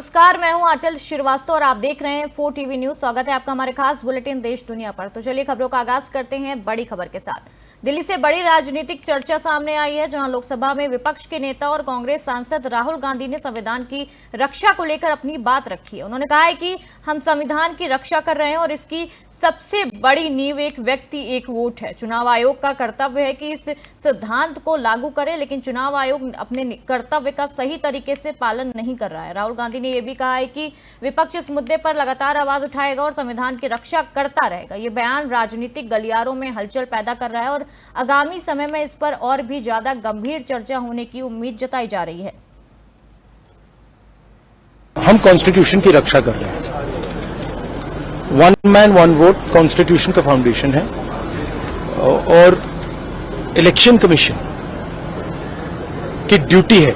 नमस्कार, मैं हूं आंचल श्रीवास्तव और आप देख रहे हैं 4 टीवी न्यूज। स्वागत है आपका हमारे खास बुलेटिन देश दुनिया पर। तो चलिए खबरों का आगाज करते हैं बड़ी खबर के साथ। दिल्ली से बड़ी राजनीतिक चर्चा सामने आई है, जहां लोकसभा में विपक्ष के नेता और कांग्रेस सांसद राहुल गांधी ने संविधान की रक्षा को लेकर अपनी बात रखी है। उन्होंने कहा है कि हम संविधान की रक्षा कर रहे हैं और इसकी सबसे बड़ी नींव एक व्यक्ति एक वोट है। चुनाव आयोग का कर्तव्य है कि इस सिद्धांत को लागू करे, लेकिन चुनाव आयोग अपने कर्तव्य का सही तरीके से पालन नहीं कर रहा है। राहुल गांधी ने यह भी कहा है कि विपक्ष इस मुद्दे पर लगातार आवाज उठाएगा और संविधान की रक्षा करता रहेगा। ये बयान राजनीतिक गलियारों में हलचल पैदा कर रहा है और आगामी समय में इस पर और भी ज्यादा गंभीर चर्चा होने की उम्मीद जताई जा रही है। हम कॉन्स्टिट्यूशन की रक्षा कर रहे हैं। One man one vote constitution का फाउंडेशन है और इलेक्शन कमीशन की ड्यूटी है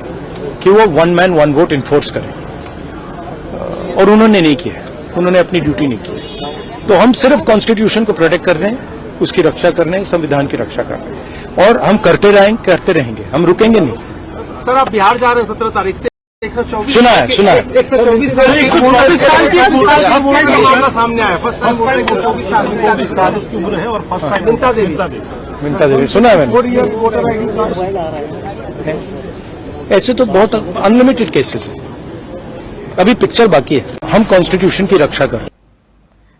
कि वो one man one vote enforce करें, और उन्होंने नहीं किया, उन्होंने अपनी ड्यूटी नहीं की। तो हम सिर्फ कॉन्स्टिट्यूशन को प्रोटेक्ट कर रहे हैं, उसकी रक्षा कर रहे हैं, संविधान की रक्षा कर रहे हैं, और हम करते रहेंगे, हम रुकेंगे नहीं। सर, आप बिहार जा रहे हैं 17 तारीख से। 124 सुना है 124 मामला सामने आया। फर्स्ट टाइम 24 साल उसकी उम्र है और फर्स्ट टाइम मिनता देवी सुना है मैंने। वोटर ID ऐसे तो बहुत अनलिमिटेड केसेस है, अभी पिक्चर बाकी है। हम कॉन्स्टिट्यूशन की रक्षा कर रहे हैं।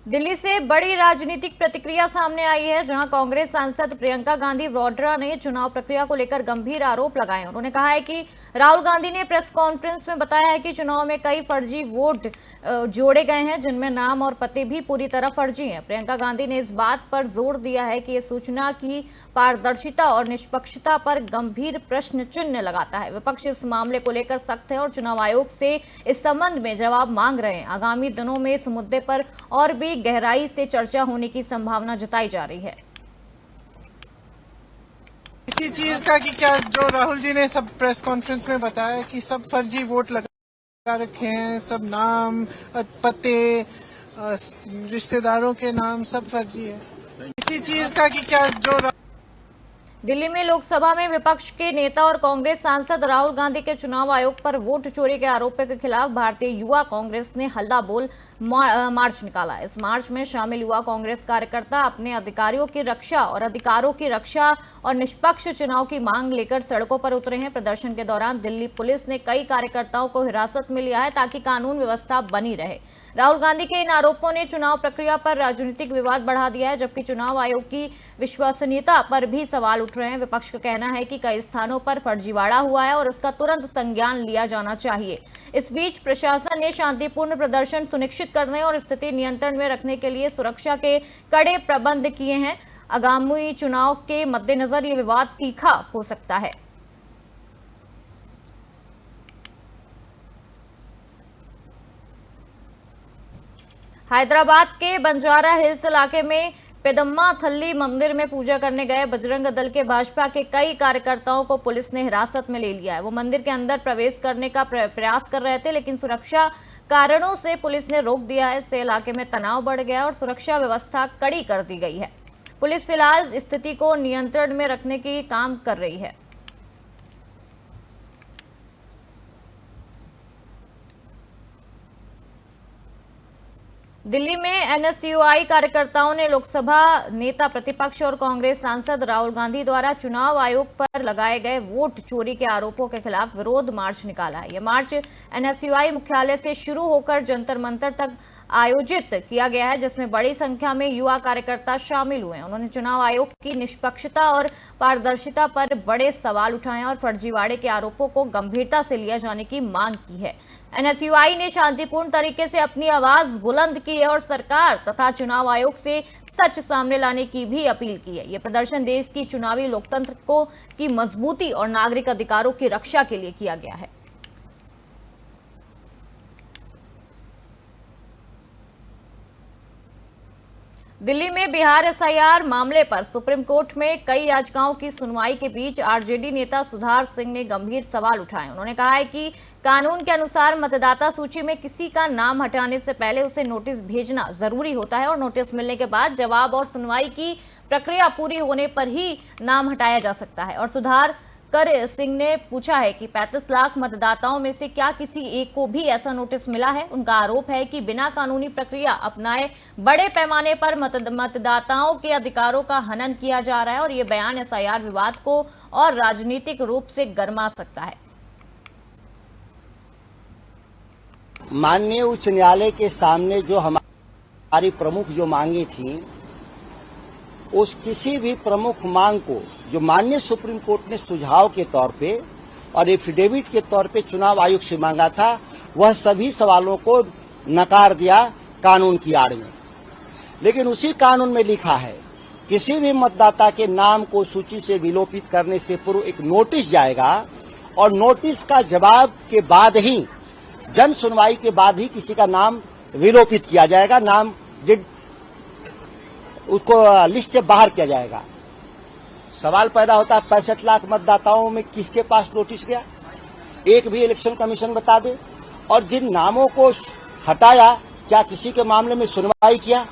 दिल्ली से बड़ी राजनीतिक प्रतिक्रिया सामने आई है, जहां कांग्रेस सांसद प्रियंका गांधी वाड्रा ने चुनाव प्रक्रिया को लेकर गंभीर आरोप लगाए। उन्होंने कहा है कि राहुल गांधी ने प्रेस कॉन्फ्रेंस में बताया है कि चुनाव में कई फर्जी वोट जोड़े गए हैं, जिनमें नाम और पते भी पूरी तरह फर्जी हैं। प्रियंका गांधी ने इस बात पर जोर दिया है कि यह सूचना की पारदर्शिता और निष्पक्षता पर गंभीर प्रश्न चिन्ह लगाता है। विपक्ष इस मामले को लेकर सख्त है और चुनाव आयोग से इस संबंध में जवाब मांग रहे हैं। आगामी दिनों में इस मुद्दे पर और भी गहराई से चर्चा होने की संभावना जताई जा रही है। इसी चीज का कि क्या जो राहुल जी ने सब प्रेस कॉन्फ्रेंस में बताया कि सब फर्जी वोट लगा रखे हैं, सब नाम पते रिश्तेदारों के नाम सब फर्जी है। इसी चीज का कि क्या जो दिल्ली में लोकसभा में विपक्ष के नेता और कांग्रेस सांसद राहुल गांधी के चुनाव आयोग पर वोट चोरी के आरोपों के खिलाफ भारतीय युवा कांग्रेस ने हल्ला बोल मार्च निकाला। इस मार्च में शामिल युवा कांग्रेस कार्यकर्ता अपने अधिकारियों की रक्षा और अधिकारों की रक्षा और निष्पक्ष चुनाव की मांग लेकर सड़कों पर उतरे हैं। प्रदर्शन के दौरान दिल्ली पुलिस ने कई कार्यकर्ताओं को हिरासत में लिया है ताकि कानून व्यवस्था बनी रहे। राहुल गांधी के इन आरोपों ने चुनाव प्रक्रिया पर राजनीतिक विवाद बढ़ा दिया है, जबकि चुनाव आयोग की विश्वसनीयता पर भी सवाल उठ रहे हैं। विपक्ष का कहना है कि कई स्थानों पर फर्जीवाड़ा हुआ है और इसका तुरंत संज्ञान लिया जाना चाहिए। इस बीच प्रशासन ने शांतिपूर्ण प्रदर्शन सुनिश्चित करने और स्थिति नियंत्रण में रखने के लिए सुरक्षा के कड़े प्रबंध किए हैं। आगामी चुनाव के मद्देनजर ये विवाद तीखा हो सकता है। हैदराबाद के बंजारा हिल्स इलाके में पेदम्मा थल्ली मंदिर में पूजा करने गए बजरंग दल के भाजपा के कई कार्यकर्ताओं को पुलिस ने हिरासत में ले लिया है। वो मंदिर के अंदर प्रवेश करने का प्रयास कर रहे थे, लेकिन सुरक्षा कारणों से पुलिस ने रोक दिया है। इससे इलाके में तनाव बढ़ गया और सुरक्षा व्यवस्था कड़ी कर दी गई है। पुलिस फिलहाल स्थिति को नियंत्रण में रखने की काम कर रही है। दिल्ली में एनएसयूआई कार्यकर्ताओं ने लोकसभा नेता प्रतिपक्ष और कांग्रेस सांसद राहुल गांधी द्वारा चुनाव आयोग पर लगाए गए वोट चोरी के आरोपों के खिलाफ विरोध मार्च निकाला है। यह मार्च एनएसयूआई मुख्यालय से शुरू होकर जंतर मंतर तक आयोजित किया गया है, जिसमें बड़ी संख्या में युवा कार्यकर्ता शामिल हुए। उन्होंने चुनाव आयोग की निष्पक्षता और पारदर्शिता पर बड़े सवाल उठाए और फर्जीवाड़े के आरोपों को गंभीरता से लिया जाने की मांग की है। एनएसयूआई ने शांतिपूर्ण तरीके से अपनी आवाज बुलंद की है और सरकार तथा चुनाव आयोग से सच सामने लाने की भी अपील की है। यह प्रदर्शन देश की चुनावी लोकतंत्र की मजबूती और नागरिक अधिकारों की रक्षा के लिए किया गया है। दिल्ली में बिहार एसआईआर मामले पर सुप्रीम कोर्ट में कई याचिकाओं की सुनवाई के बीच आरजेडी नेता सुधार सिंह ने गंभीर सवाल उठाए। उन्होंने कहा है कि कानून के अनुसार मतदाता सूची में किसी का नाम हटाने से पहले उसे नोटिस भेजना जरूरी होता है और नोटिस मिलने के बाद जवाब और सुनवाई की प्रक्रिया पूरी होने पर ही नाम हटाया जा सकता है। और सुधार कर सिंह ने पूछा है कि 35 लाख मतदाताओं में से क्या किसी एक को भी ऐसा नोटिस मिला है। उनका आरोप है कि बिना कानूनी प्रक्रिया अपनाए बड़े पैमाने पर मतदाताओं के अधिकारों का हनन किया जा रहा है और ये बयान एसआईआर विवाद को और राजनीतिक रूप से गरमा सकता है। माननीय उच्च न्यायालय के सामने जो हमारी प्रमुख जो मांगे थी, उस किसी भी प्रमुख मांग को जो माननीय सुप्रीम कोर्ट ने सुझाव के तौर पे और एफिडेविट के तौर पे चुनाव आयोग से मांगा था, वह सभी सवालों को नकार दिया कानून की आड़ में। लेकिन उसी कानून में लिखा है किसी भी मतदाता के नाम को सूची से विलोपित करने से पूर्व एक नोटिस जाएगा और नोटिस का जवाब के बाद ही, जन सुनवाई के बाद ही किसी का नाम विलोपित किया जाएगा, नाम उसको लिस्ट से बाहर किया जाएगा। सवाल पैदा होता है 65 लाख मतदाताओं में किसके पास नोटिस गया, एक भी इलेक्शन कमीशन बता दे। और जिन नामों को हटाया, क्या किसी के मामले में सुनवाई किया?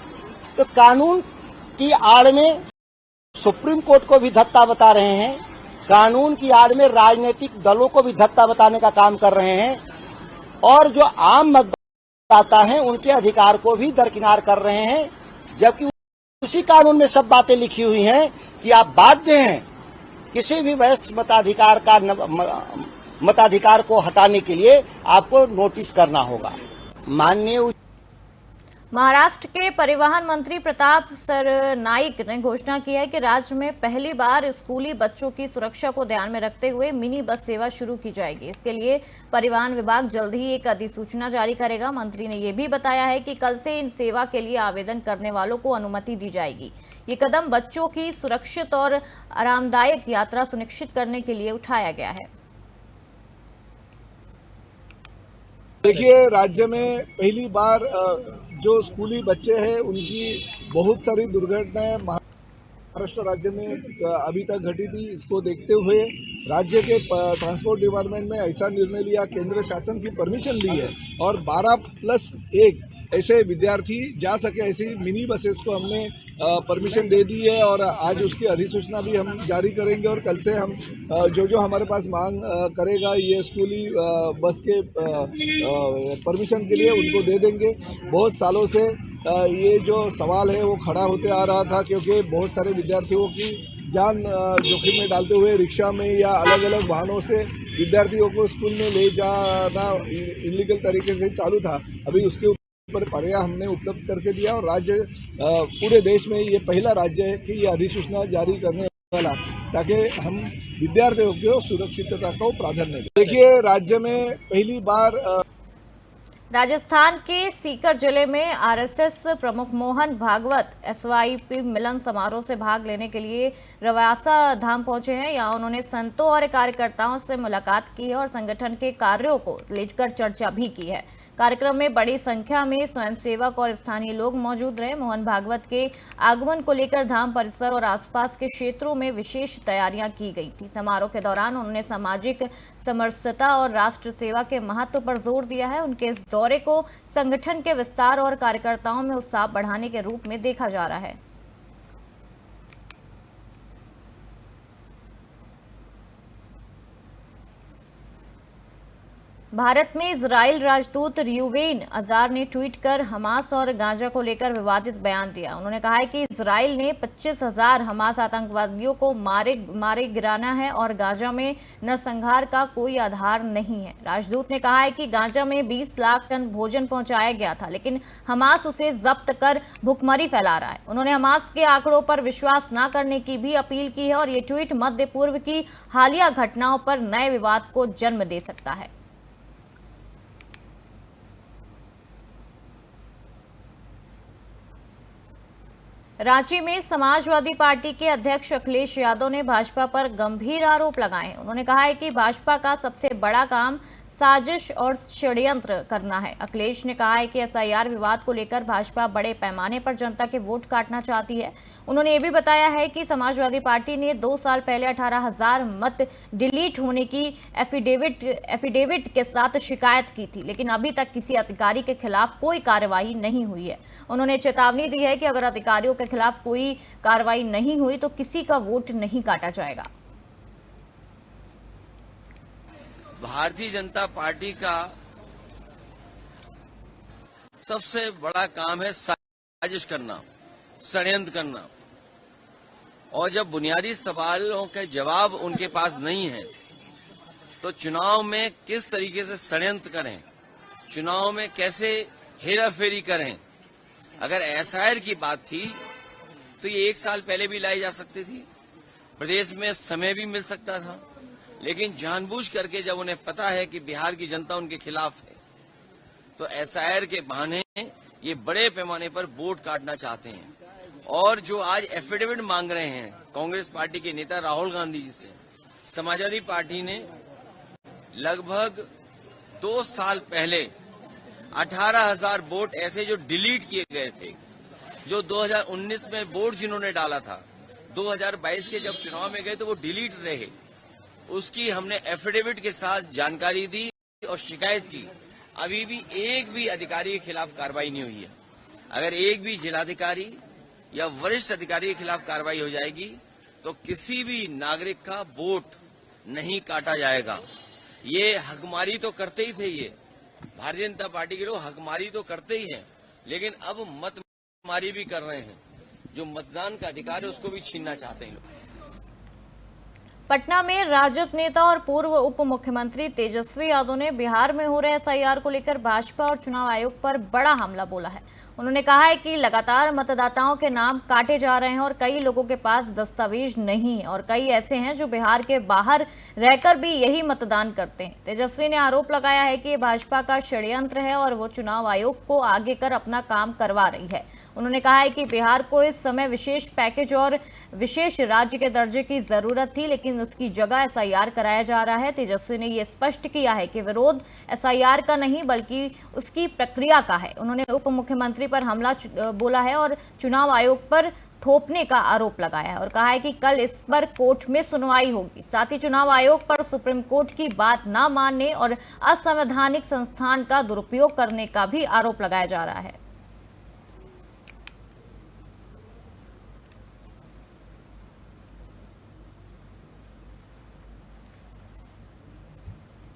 तो कानून की आड़ में सुप्रीम कोर्ट को भी धत्ता बता रहे हैं, कानून की आड़ में राजनीतिक दलों को भी धत्ता बताने का काम कर रहे हैं और जो आम मतदाता हैं उनके अधिकार को भी दरकिनार कर रहे हैं। जबकि उसी कानून में सब बातें लिखी हुई हैं कि आप बाध्य हैं किसी भी वयस्क मताधिकार को हटाने के लिए आपको नोटिस करना होगा। माननीय महाराष्ट्र के परिवहन मंत्री प्रताप सरनाईक ने घोषणा की है कि राज्य में पहली बार स्कूली बच्चों की सुरक्षा को ध्यान में रखते हुए मिनी बस सेवा शुरू की जाएगी। इसके लिए परिवहन विभाग जल्द ही एक अधिसूचना जारी करेगा। मंत्री ने यह भी बताया है कि कल से इन सेवा के लिए आवेदन करने वालों को अनुमति दी जाएगी। ये कदम बच्चों की सुरक्षित और आरामदायक यात्रा सुनिश्चित करने के लिए उठाया गया है। देखिए, राज्य में पहली बार जो स्कूली बच्चे हैं उनकी बहुत सारी दुर्घटनाएं महाराष्ट्र राज्य में अभी तक घटी थी। इसको देखते हुए राज्य के ट्रांसपोर्ट डिपार्टमेंट ने ऐसा निर्णय लिया, केंद्र शासन की परमिशन ली है और 12+1 ऐसे विद्यार्थी जा सके ऐसी मिनी बसेस को हमने परमिशन दे दी है और आज उसकी अधिसूचना भी हम जारी करेंगे और कल से हम जो हमारे पास मांग करेगा ये स्कूली बस के परमिशन के लिए उनको दे देंगे। बहुत सालों से ये जो सवाल है वो खड़ा होते आ रहा था, क्योंकि बहुत सारे विद्यार्थियों की जान जोखिम में डालते हुए रिक्शा में या अलग अलग वाहनों से विद्यार्थियों को स्कूल में ले जाना इलीगल तरीके से चालू था। अभी उसके पर पर्याय हमने उपलब्ध करके दिया और राज्य पूरे देश में ये पहला राज्य है कि ये अधिसूचना जारी करने वाला, ताकि हम विद्यार्थियों की सुरक्षितता को प्राधान्य दें। देखिए, राज्य में पहली बार राजस्थान के सीकर जिले में आरएसएस प्रमुख मोहन भागवत एसवाईपी मिलन समारोह से भाग लेने के लिए रवासा धाम पहुंचे हैं। यहां उन्होंने संतों और कार्यकर्ताओं से मुलाकात की है और संगठन के कार्यों को लेकर चर्चा भी की है। कार्यक्रम में बड़ी संख्या में स्वयंसेवक और स्थानीय लोग मौजूद रहे। मोहन भागवत के आगमन को लेकर धाम परिसर और आसपास के क्षेत्रों में विशेष तैयारियां की गई थी। समारोह के दौरान उन्होंने सामाजिक समरसता और राष्ट्र सेवा के महत्व पर जोर दिया है। उनके इस दौरे को संगठन के विस्तार और कार्यकर्ताओं में उत्साह बढ़ाने के रूप में देखा जा रहा है। भारत में इजराइल राजदूत र्यूवेन अजार ने ट्वीट कर हमास और गाजा को लेकर विवादित बयान दिया। उन्होंने कहा है कि इजराइल ने 25,000 हमास आतंकवादियों को मारे गिराना है और गाजा में नरसंहार का कोई आधार नहीं है। राजदूत ने कहा है कि गाजा में 20 लाख टन भोजन पहुंचाया गया था, लेकिन हमास उसे जब्त कर भुखमरी फैला रहा है। उन्होंने हमास के आंकड़ों पर विश्वास न करने की भी अपील की है और ये ट्वीट मध्य पूर्व की हालिया घटनाओं पर नए विवाद को जन्म दे सकता है। रांची में समाजवादी पार्टी के अध्यक्ष अखिलेश यादव ने भाजपा पर गंभीर आरोप लगाए। उन्होंने कहा है कि भाजपा का सबसे बड़ा काम साजिश और षड्यंत्र करना है। अखिलेश ने कहा है कि एसआईआर विवाद को लेकर भाजपा बड़े पैमाने पर जनता के वोट काटना चाहती है। उन्होंने ये भी बताया है कि समाजवादी पार्टी ने 2 साल पहले 18,000 मत डिलीट होने की एफिडेविट के साथ शिकायत की थी, लेकिन अभी तक किसी अधिकारी के खिलाफ कोई कार्रवाई नहीं हुई है। उन्होंने चेतावनी दी है कि अगर अधिकारियों के खिलाफ कोई कार्रवाई नहीं हुई तो किसी का वोट नहीं काटा जाएगा। भारतीय जनता पार्टी का सबसे बड़ा काम है साजिश करना, षड्यंत्र करना। और जब बुनियादी सवालों के जवाब उनके पास नहीं है तो चुनाव में किस तरीके से षड्यंत्र करें, चुनाव में कैसे हेराफेरी करें। अगर एसआईआर की बात थी तो ये 1 साल पहले भी लाई जा सकती थी, प्रदेश में समय भी मिल सकता था, लेकिन जानबूझ करके जब उन्हें पता है कि बिहार की जनता उनके खिलाफ है तो एसआईआर के बहाने ये बड़े पैमाने पर वोट काटना चाहते हैं। और जो आज एफिडेविट मांग रहे हैं कांग्रेस पार्टी के नेता राहुल गांधी जी से, समाजवादी पार्टी ने लगभग 2 साल पहले 18,000 वोट ऐसे जो डिलीट किए गए थे, जो 2019 में वोट जिन्होंने डाला था 2022 के जब चुनाव में गए तो वो डिलीट रहे, उसकी हमने एफिडेविट के साथ जानकारी दी और शिकायत की। अभी भी एक भी अधिकारी के खिलाफ कार्रवाई नहीं हुई है। अगर एक भी जिलाधिकारी या वरिष्ठ अधिकारी के खिलाफ कार्रवाई हो जाएगी तो किसी भी नागरिक का वोट नहीं काटा जाएगा। ये हकमारी तो करते ही थे, ये भारतीय जनता पार्टी के लोग हकमारी तो करते ही हैं, लेकिन अब मतमारी भी कर रहे हैं। जो मतदान का अधिकार है उसको भी छीनना चाहते हैं लोग। पटना में राजद नेता और पूर्व उप मुख्यमंत्री तेजस्वी यादव ने बिहार में हो रहे एसआईआर को लेकर भाजपा और चुनाव आयोग पर बड़ा हमला बोला है। उन्होंने कहा है कि लगातार मतदाताओं के नाम काटे जा रहे हैं और कई लोगों के पास दस्तावेज नहीं और कई ऐसे हैं जो बिहार के बाहर रहकर भी यही मतदान करते हैं। तेजस्वी ने आरोप लगाया है कि ये भाजपा का षड्यंत्र है और वो चुनाव आयोग को आगे कर अपना काम करवा रही है। उन्होंने कहा है कि बिहार को इस समय विशेष पैकेज और विशेष राज्य के दर्जे की जरूरत थी, लेकिन उसकी जगह एसआईआर कराया जा रहा है। तेजस्वी ने ये स्पष्ट किया है कि विरोध एसआईआर का नहीं बल्कि उसकी प्रक्रिया का है। उन्होंने उप मुख्यमंत्री पर हमला बोला है और चुनाव आयोग पर थोपने का आरोप लगाया है और कहा है कि कल इस पर कोर्ट में सुनवाई होगी। साथ ही चुनाव आयोग पर सुप्रीम कोर्ट की बात न मानने और असंवैधानिक संस्थान का दुरुपयोग करने का भी आरोप लगाया जा रहा है।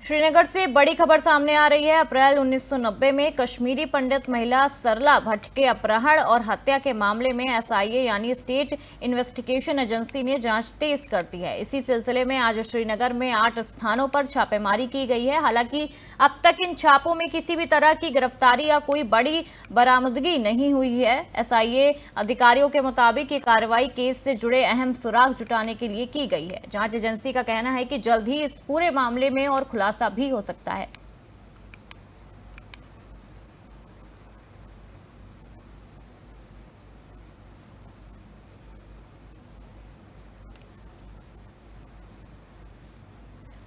श्रीनगर से बड़ी खबर सामने आ रही है। अप्रैल 1990 में कश्मीरी पंडित महिला सरला भट्ट के अपहरण और हत्या के मामले में एसआईए यानी स्टेट इन्वेस्टिगेशन एजेंसी ने जांच तेज कर दी है। इसी सिलसिले में आज श्रीनगर में 8 स्थानों पर छापेमारी की गई है। हालांकि अब तक इन छापों में किसी भी तरह की गिरफ्तारी या कोई बड़ी बरामदगी नहीं हुई है। एसआईए अधिकारियों के मुताबिक ये कार्रवाई केस से जुड़े अहम सुराग जुटाने के लिए की गई है। जांच एजेंसी का कहना है कि जल्द ही इस पूरे मामले में और खुलासा भी हो सकता है।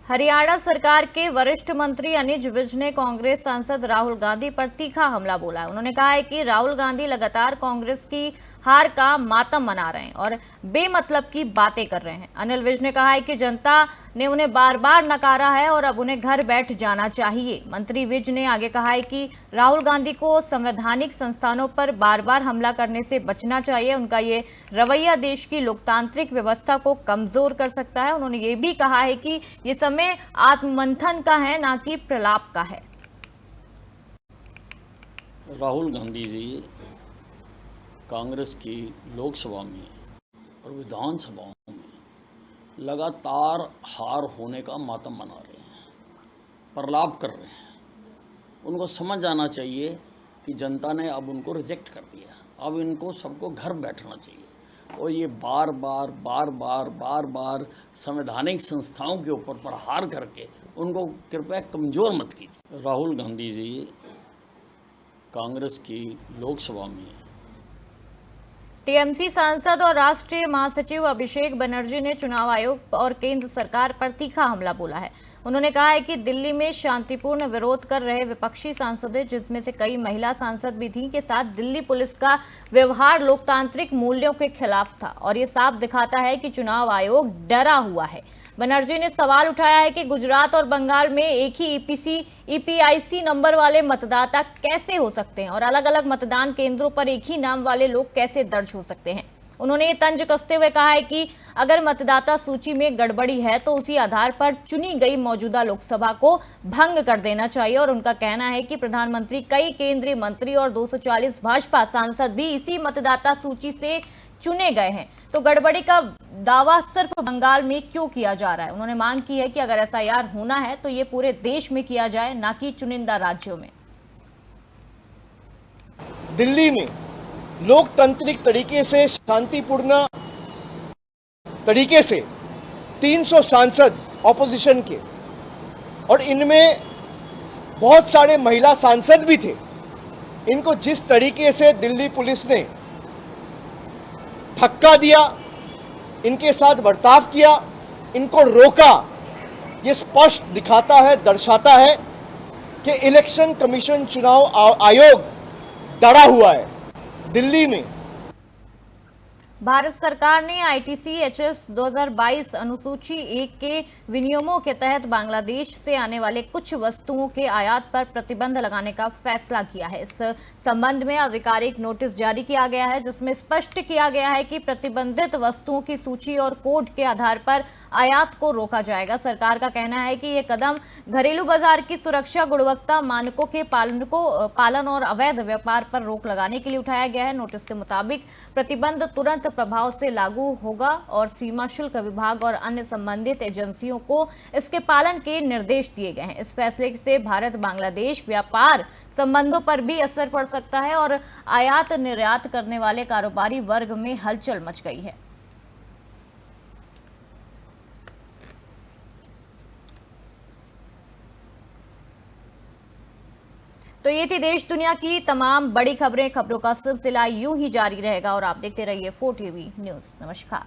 हरियाणा सरकार के वरिष्ठ मंत्री अनिल विज ने कांग्रेस सांसद राहुल गांधी पर तीखा हमला बोला है। उन्होंने कहा है कि राहुल गांधी लगातार कांग्रेस की हार का मातम मना रहे हैं और बेमतलब की बातें कर रहे हैं। अनिल विज ने कहा है कि जनता ने उन्हें बार बार नकारा है और अब उन्हें घर बैठ जाना चाहिए। मंत्री विज ने आगे कहा है कि राहुल गांधी को संवैधानिक संस्थानों पर बार बार हमला करने से बचना चाहिए। उनका ये रवैया देश की लोकतांत्रिक व्यवस्था को कमजोर कर सकता है। उन्होंने ये भी कहा है कि ये समय आत्ममंथन का है, ना कि प्रलाप का है। राहुल गांधी जी कांग्रेस की लोकसभा में और विधानसभाओं में लगातार हार होने का मातम मना रहे हैं, प्रलाप कर रहे हैं। उनको समझ आना चाहिए कि जनता ने अब उनको रिजेक्ट कर दिया, अब इनको सबको घर बैठना चाहिए। और ये बार बार संवैधानिक संस्थाओं के ऊपर प्रहार करके उनको कृपया कमज़ोर मत कीजिए। राहुल गांधी जी कांग्रेस की लोकसभा में टीएमसी सांसद और राष्ट्रीय महासचिव अभिषेक बनर्जी ने चुनाव आयोग और केंद्र सरकार पर तीखा हमला बोला है। उन्होंने कहा है कि दिल्ली में शांतिपूर्ण विरोध कर रहे विपक्षी सांसदें, जिसमें से कई महिला सांसद भी थीं, के साथ दिल्ली पुलिस का व्यवहार लोकतांत्रिक मूल्यों के खिलाफ था और ये साफ दिखाता है कि चुनाव आयोग डरा हुआ है। बनर्जी ने सवाल उठाया है कि गुजरात और बंगाल में एक ही ईपीआईसी नंबर वाले मतदाता कैसे हो सकते हैं और अलग अलग मतदान केंद्रों पर एक ही नाम वाले लोग कैसे दर्ज हो सकते हैं। उन्होंने ये तंज कसते हुए कहा है कि अगर मतदाता सूची में गड़बड़ी है तो उसी आधार पर चुनी गई मौजूदा लोकसभा को भंग कर देना चाहिए। और उनका कहना है कि प्रधानमंत्री, कई केंद्रीय मंत्री और 240 भाजपा सांसद भी इसी मतदाता सूची से चुने गए हैं, तो गड़बड़ी का दावा सिर्फ बंगाल में क्यों किया जा रहा है। उन्होंने मांग की है कि अगर एसआईआर होना है तो ये पूरे देश में किया जाए, ना कि चुनिंदा राज्यों में। दिल्ली में लोकतांत्रिक तरीके से, शांतिपूर्ण तरीके से 300 सांसद ऑपोजिशन के, और इनमें बहुत सारे महिला सांसद भी थे, इनको जिस तरीके से दिल्ली पुलिस ने धक्का दिया, इनके साथ बर्ताव किया, इनको रोका, ये स्पष्ट दिखाता है, दर्शाता है कि इलेक्शन कमीशन, चुनाव आयोग डरा हुआ है। दिल्ली में भारत सरकार ने ITC-HS 2022 अनुसूची 1 के विनियमों के तहत बांग्लादेश से आने वाले कुछ वस्तुओं के आयात पर प्रतिबंध लगाने का फैसला किया है। इस संबंध में आधिकारिक नोटिस जारी किया गया है, जिसमें स्पष्ट किया गया है कि प्रतिबंधित वस्तुओं की सूची और कोड के आधार पर आयात को रोका जाएगा। सरकार का कहना है कि यह कदम घरेलू बाजार की सुरक्षा, गुणवत्ता मानकों के पालन और अवैध व्यापार पर रोक लगाने के लिए उठाया गया है। नोटिस के मुताबिक प्रतिबंध तुरंत प्रभाव से लागू होगा और सीमा शुल्क विभाग और अन्य संबंधित एजेंसियों को इसके पालन के निर्देश दिए गए हैं। इस फैसले से भारत बांग्लादेश व्यापार संबंधों पर भी असर पड़ सकता है और आयात निर्यात करने वाले कारोबारी वर्ग में हलचल मच गई है। तो ये थी देश दुनिया की तमाम बड़ी खबरें। खबरों का सिलसिला यूं ही जारी रहेगा और आप देखते रहिए 4TV न्यूज। नमस्कार।